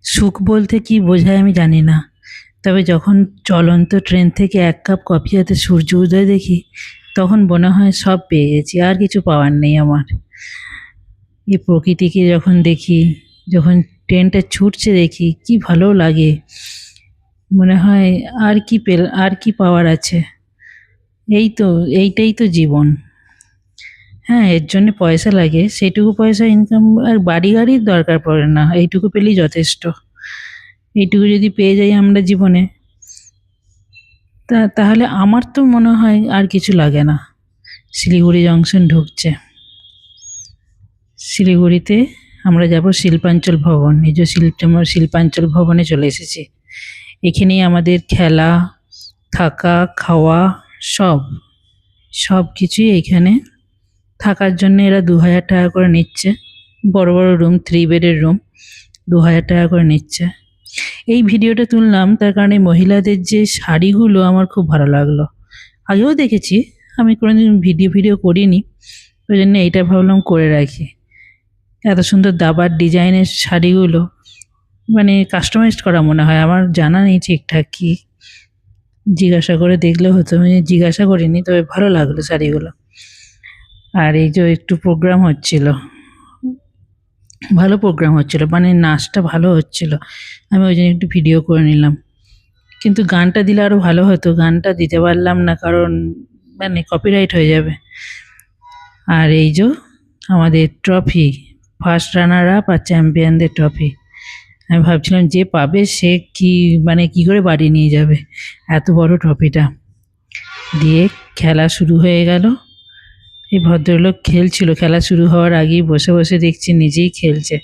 সুখ বলতে কি বোঝায় আমি জানি না, তবে যখন চলন্ত ট্রেন থেকে এক কাপ কফি হাতে সূর্য উদয় দেখি, তখন মনে হয় সব পেয়ে গেছি, আর কিছু পাওয়ার নেই আমার। এই প্রকৃতিকে যখন দেখি, যখন ট্রেনটা ছুটছে দেখি, কি ভালো লাগে। মনে হয় আর কি পাওয়ার আছে। এই তো, এইটাই তো জীবন। হ্যাঁ, এর জন্য পয়সা লাগে, সেইটুকু পয়সা ইনকাম আর বাড়ি গাড়ির দরকার পড়ে না, এইটুকু পেলেই যথেষ্ট। এইটুকু যদি পেয়ে যাই আমরা জীবনে, তাহলে আমার তো মনে হয় আর কিছু লাগে না। শিলিগুড়ি জংশন ঢুকছে। শিলিগুড়িতে আমরা যাব শিল্পাঞ্চল ভবন। এই যে শিল্পাঞ্চল ভবনে চলে এসেছি। এখানেই আমাদের খেলা, থাকা, খাওয়া সব সব কিছুই এইখানে। থাকার জন্য এরা ২,০০০ টাকা করে নিচ্ছে। বড় বড় রুম, 3 বেডের রুম, ২,০০০ টাকা করে নিচ্ছে। এই ভিডিওটা তুললাম তার কারণে মহিলাদের যে শাড়িগুলো আমার খুব ভালো লাগলো। আগেও দেখেছি, আমি কোনোদিন ভিডিও করিনি, ওই জন্য এইটা ভাবলাম করে রাখি। এত সুন্দর দাবার ডিজাইনের শাড়িগুলো, মানে কাস্টমাইজড করা মনে হয়, আমার জানা নেই ঠিকঠাক কি, জিজ্ঞাসা করে দেখলে হতো। আমি জিজ্ঞাসা করিনি, তবে ভালো লাগলো শাড়িগুলো। আর এই যে একটু প্রোগ্রাম হচ্ছিল, ভালো প্রোগ্রাম হচ্ছিল, মানে নাচটা ভালো হচ্ছিল, আমি ওই জন্য একটু ভিডিও করে নিলাম। কিন্তু গানটা দিলে আরও ভালো হতো, গানটা দিতে পারলাম না কারণ মানে কপিরাইট হয়ে যাবে। আর এই যে আমাদের ট্রফি, ফার্স্ট রানার আপ আর চ্যাম্পিয়নদের ট্রফি। আমি ভাবছিলাম যে পাবে সে কি করে বাড়ি নিয়ে যাবে এত বড় ট্রফিটা। দিয়ে খেলা শুরু হয়ে গেল। এই ভদ্রলোক খেলছিল, খেলা শুরু হওয়ার আগেই বসে বসে দেখছি নিজেই খেলছে।